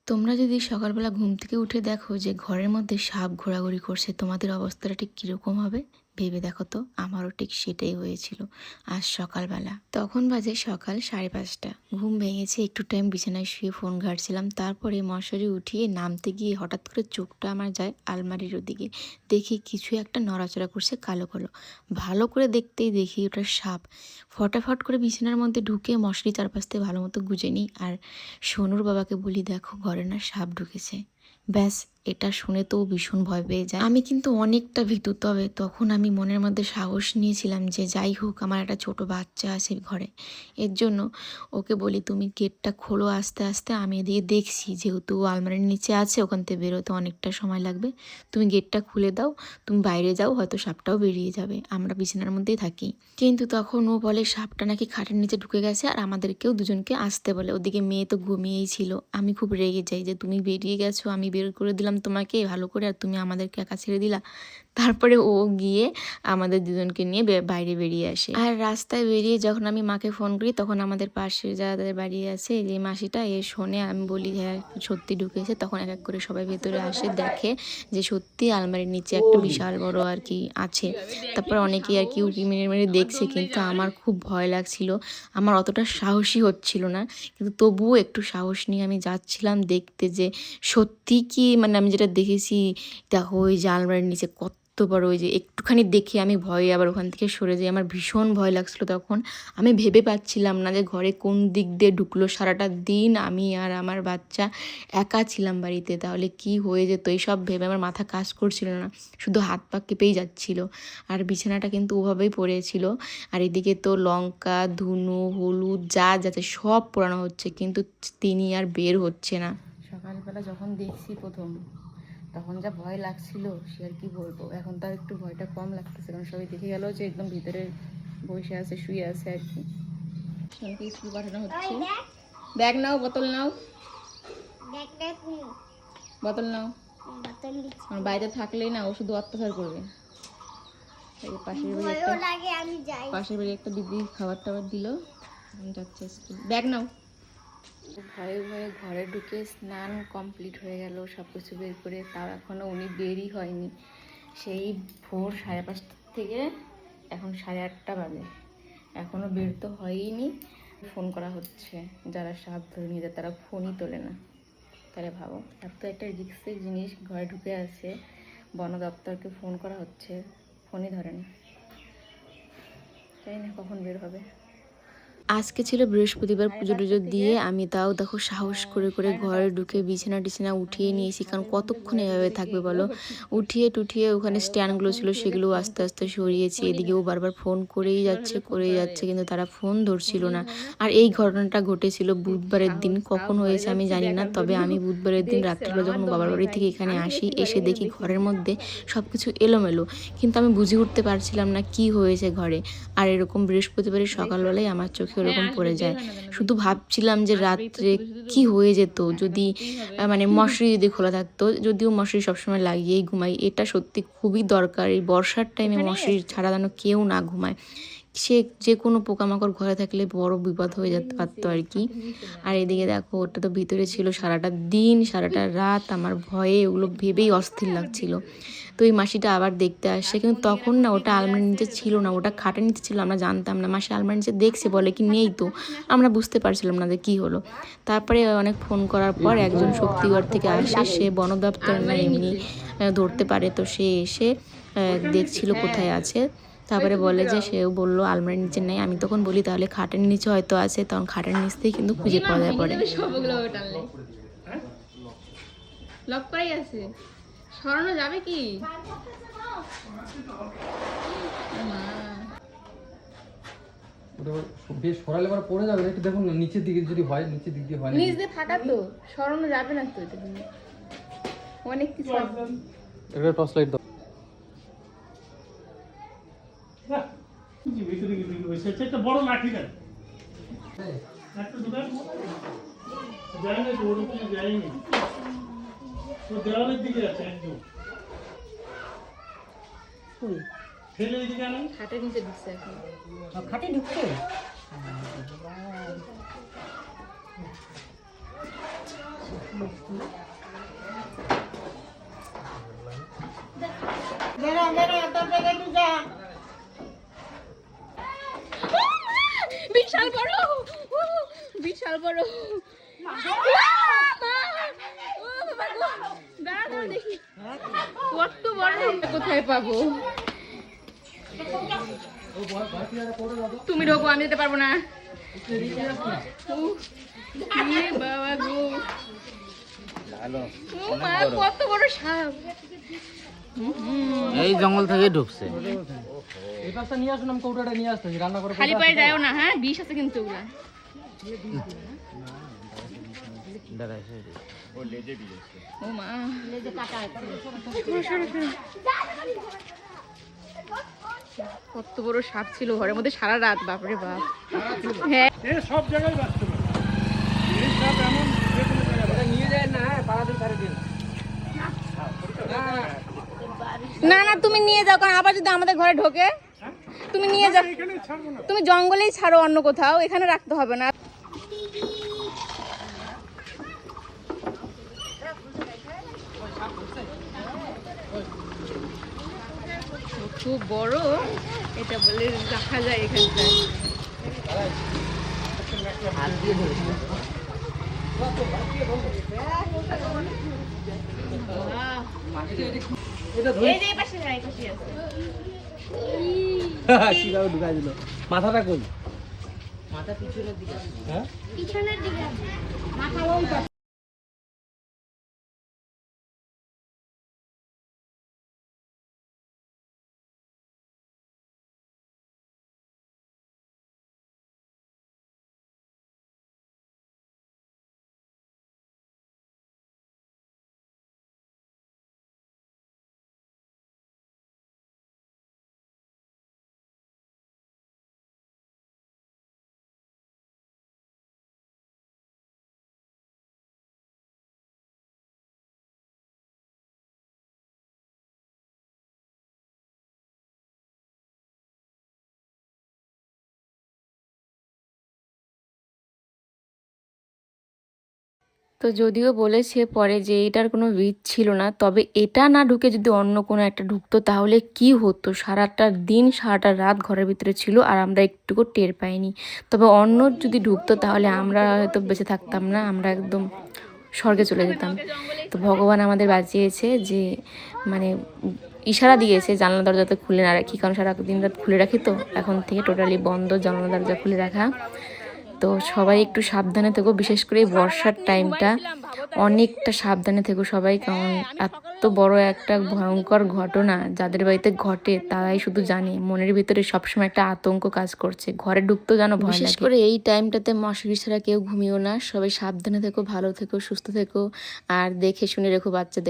তোমরা যদি সকালবেলা ঘুম থেকে উঠে দেখো যে ঘরের মধ্যে সাপ ঘোরাঘুরি করছে, তোমাদের অবস্থাটা ঠিক কীরকম হবে ভেবে দেখো তো। আমারও ঠিক সেটাই হয়েছিল আজ সকালবেলা। তখন বাজে সকাল 5:30। ঘুম ভেঙেছে, একটু টাইম বিছানায় শুয়ে ফোন ঘাঁটছিলাম, তারপরে মশারি উঠিয়ে নামতে গিয়ে হঠাৎ করে চোখটা আমার যায় আলমারির ওদিকে। দেখি কিছু একটা নড়াচড়া করছে কালো কালো। ভালো করে দেখতেই দেখি ওটা সাপ। ফটাফট করে বিছানার মধ্যে ঢুকে মশারি চারপাশ থেকে ভালো মতো গুজে নিই, আর সোনুর বাবাকে বলি, দেখো ঘরে না সাপ ঢুকেছে। ব্যাস, এটা শুনে তো ভীষণ ভয় পেয়ে যায়। আমি কিন্তু অনেকটা ভীতু, তবে তখন আমি মনের মধ্যে সাহস নিয়েছিলাম যে যাই হোক, আমার একটা ছোট বাচ্চা আছে ঘরে। এর জন্য ওকে বলি, তুমি গেটটা খোলো আস্তে আস্তে, আমি এদিকে দেখছি, যেহেতু আলমারির নিচে আছে, ওখান থেকে বেরোতে অনেকটা সময় লাগবে, তুমি গেটটা খুলে দাও, তুমি বাইরে যাও, হয়তো সাপটাও বেরিয়ে যাবে, আমরা বিছানার মধ্যেই থাকি। কিন্তু তখন ও বলে সাপটা নাকি খাটের নিচে ঢুকে গেছে, আর আমাদেরকেও দুজনকে আসতে বলে। ওদিকে মেয়ে তো ঘুমিয়েই ছিল। আমি খুব রেগে যাই যে তুমি বেরিয়ে গেছো, আমি বের করে দিলাম তোমাকে ভালো করে, আর তুমি আমাদেরকে একা ছেড়ে দিলা। তারপরে ও গিয়ে আমাদের দুজনকে নিয়ে বাইরে বেরিয়ে আসে। আর রাস্তায় বেরিয়ে যখন আমি মাকে ফোন করি, তখন আমাদের পাশে যাদের বাড়ি আছে যে মাসিটা, এ শোনে, আমি বলি হ্যাঁ সত্যি ঢুকেছে, তখন এক এক করে সবাই ভেতরে আসে, দেখে যে সত্যি আলমারির নিচে একটা বিশাল বড় আর কি আছে। তারপর অনেকেই আর কি উকি মেরে মেরে দেখছে, কিন্তু আমার খুব ভয় লাগছিল, আমার অতটা সাহসী হচ্ছিল না, কিন্তু তবুও একটু সাহস নিয়ে আমি যাচ্ছিলাম দেখতে যে সত্যি কি, মানে আমি যেটা দেখেছি, দেখো ওই যে আলমারির নিচে কত বড়, ওই যে একটুখানি দেখে আমি ভয়ে আবার ওখান থেকে সরে যাই। আমার ভীষণ ভয় লাগছিল তখন। আমি ভেবে পাচ্ছিলাম না যে ঘরে কোন দিক দিয়ে ঢুকলো। সারাটা দিন আমি আর আমার বাচ্চা একা ছিলাম বাড়িতে, তাহলে কি হয়ে যেত এইসব ভেবে আমার মাথা কাজ করছিল না, শুধু হাত পা কেঁপেই যাচ্ছিল। আর বিছানাটা কিন্তু ওভাবেই পড়েছিল, আর এদিকে তো লঙ্কা ধুনো হলুদ যা যাচ্ছে সব পোড়ানো হচ্ছে, কিন্তু তিনি আর বের হচ্ছে না। সকালবেলা যখন দেখছি প্রথম, তখন যা ভয় লাগছিল সে আর কি বলবো। এখন তার একটু ভয়টা কম লাগতেছে, কারণ সবাই দেখে গেল যে একদম ভিতরে বসে আছে, শুয়ে আছে আর কি। সবাইকে স্কুল পাঠানো হচ্ছে। ব্যাগ নাও, বোতল নাও, বোতল নাও, কারণ বাইরে থাকলেই না ও শুধু অত্যাচার করবে। পাশের বাড়ি একটা দিদি খাবার টাবার দিল, যাচ্ছে স্কুল। ব্যাগ নাও। ভয়ে ভয়ে ঘরে ঢুকে স্নান কমপ্লিট হয়ে গেল, সব কিছু বের করে, তাও এখনও উনি বেরই হয়নি। সেই ভোর 5:30 থেকে এখন 8:30 বাজে, এখনও বের তো হয়ইনি। ফোন করা হচ্ছে, যারা সাপ ধরে নিয়ে যায় তারা ফোনই তোলে না। তাহলে ভাবো, এত একটা রিস্কের জিনিস ঘরে ঢুকে আছে, বন দপ্তরকে ফোন করা হচ্ছে, ফোনই ধরে না। জানি না কখন বের হবে। আজকে ছিল বৃহস্পতিবার, পুজো টুজো দিয়ে আমি তাও দেখো সাহস করে করে ঘরে ঢুকে বিছানা টিছানা উঠিয়ে নিয়েছি, কারণ কতক্ষণ এভাবে থাকবে বলো। উঠিয়ে টুঠিয়ে ওখানে স্ট্যান্ডগুলো ছিল সেগুলো আস্তে আস্তে সরিয়েছি। এদিকেও বারবার ফোন করেই যাচ্ছে, কিন্তু তারা ফোন ধরছিল না। আর এই ঘটনাটা ঘটেছিল বুধবারের দিন, কখন হয়েছে আমি জানি না, তবে আমি বুধবারের দিন রাত্রিবেলা যখন বাবার বাড়ি থেকে এখানে আসি, এসে দেখি ঘরের মধ্যে সব কিছু এলোমেলো, কিন্তু আমি বুঝে উঠতে পারছিলাম না কি হয়েছে ঘরে। আর এরকম বৃহস্পতিবারের সকালবেলায় আমার চোখে ওরকম পড়ে যায়। শুধু ভাবছিলাম যে রাত্রে কি হয়ে যেত যদি মানে মশারি যদি খোলা থাকতো, যদিও মশারি সবসময় লাগিয়েই ঘুমাই, এটা সত্যি খুবই দরকার। এই বর্ষার টাইমে মশারি ছাড়া যেন কেউ না ঘুমায়, সে যে কোনো পোকামাকড় ঘরে থাকলে বড় বিপদ হয়ে যেতে পারতো আর কি। আর এদিকে দেখো ওটা তো ভিতরে ছিল সারাটা দিন সারাটা রাত, আমার ভয়ে ওগুলো ভেবেই অস্থির লাগছিল। তো এই মাসিটা আবার দেখতে আসছে, কিন্তু তখন না ওটা আলমারির নিচে ছিল না, ওটা খাটের নিচে ছিল, আমরা জানতাম না। মাসি আলমারির নিচে দেখছে, বলে কি নেই তো, আমরা বুঝতে পারছিলাম না যে কী হলো। তারপরে অনেক ফোন করার পর একজন শক্তিগড় থেকে আসে, সে বন দপ্তর না এমনি ধরতে পারে, তো সে এসে দেখছিল কোথায় আছে। তারপরে বলে যে সেও বললো আলমারির নিচে নেই। আমি তখন বলি তাহলে খাটের নিচে হয়তো আছে, তখন খাটের নিচ থেকেই কিন্তু খুঁজে পাওয়া যায় পরে। লক করাই আছে, সরানো যাবে কি? বেশ সরালে পরে পড়ে যাবে, একটু দেখুন নিচের দিকে যদি হয়, নিচের দিক দিয়ে হয় না, নিচ দিয়ে ফাঁকা তো, সরানো যাবে না তো, এটা অনেক কিছু। একটা টর্চ লাইট দাও। একটা বড় লাঠি দেন, একটা দোকান যায়নি তো, ওরকম যায়নি তো, দেওয়ালের দিকে আছে একদম, ফেলে এদিকে আনেন। খাটের নিচে ঢুকছে এখন, খাটে ঢুকছে। বিশাল বড়, বিশাল বড়। দেখি কত বড়, কোথায় পাবো? তুমি ঢোকো, আমি যেতে পারবো না। বাবা গো, কত বড় সাপ! এই জঙ্গল থেকে ঢুকছে। এই পাশটা নিয়ে আসুন, আমি কৌটাটা নিয়ে আসতেছি, রান্না করে খালি পায়ে যাও না, হ্যাঁ বিষ আছে কিন্তু ওগুলা। ও মা, কত বড় সাপ ছিল ঘরের মধ্যে সারা রাত, বাপরে বাপ। হ্যাঁ, এ সব জায়গায় বাঁচতে পারে, এই সাপ এমন যে কোনো জায়গায় নিয়ে যায় না, পাড়াতে ছাড়ে দিন। না না তুমি নিয়ে যাও, কারণ আবার যদি আমাদের ঘরে ঢোকে। তুমি নিয়ে যাও, এখানে ছাড়বো না। তুমি জঙ্গলেই ছাড়ো, অন্য কোথাও, এখানে রাখতে হবে না। খুব বড়, এটা বলে রাখা যায় এখানটায়। কিভাবে ঢুকাই দিল? মাথাটা কই? মাথা পিছনের দিকে। হ্যাঁ, পিছনের দিকে মাথা ওই পাশে। তো যদিও বলেছে পরে যে এটার কোনো রিচ ছিল না, তবে এটা না ঢুকে যদি অন্য কোনো একটা ঢুকতো তাহলে কি হতো। সারাটা দিন সারাটা রাত ঘরের ভিতরে ছিল আর আমরা একটুকু টের পাইনি। তবে অন্য যদি ঢুকতো তাহলে আমরা হয়তো বেঁচে থাকতাম না, আমরা একদম স্বর্গে চলে যেতাম। তো ভগবান আমাদের বাঁচিয়েছে, যে মানে ইশারা দিয়েছে জানলা দরজাতে খুলে না রাখি, কারণ সারা দিন রাত খুলে রাখি, তো এখন থেকে টোটালি বন্ধ জানলা দরজা খুলে রাখা। তো সবাই একটু সাবধানে থেকো, বিশেষ করে এই বর্ষার টাইমটা অনেকটা সাবধানে থেকো সবাই, কারণ এত বড় একটা ভয়ঙ্কর ঘটনা যাদের বাড়িতে ঘটে তারাই শুধু জানে। মনের ভিতরে সবসময় একটা আতঙ্ক কাজ করছে, ঘরে ঢুকতেও যেন ভয় লাগে। বিশেষ করে এই টাইমটাতে মশারি ছাড়া কেউ ঘুমিও না, সবাই সাবধানে থেকো, ভালো থেকো, সুস্থ থেকো, আর দেখে শুনে রেখো বাচ্চাদের।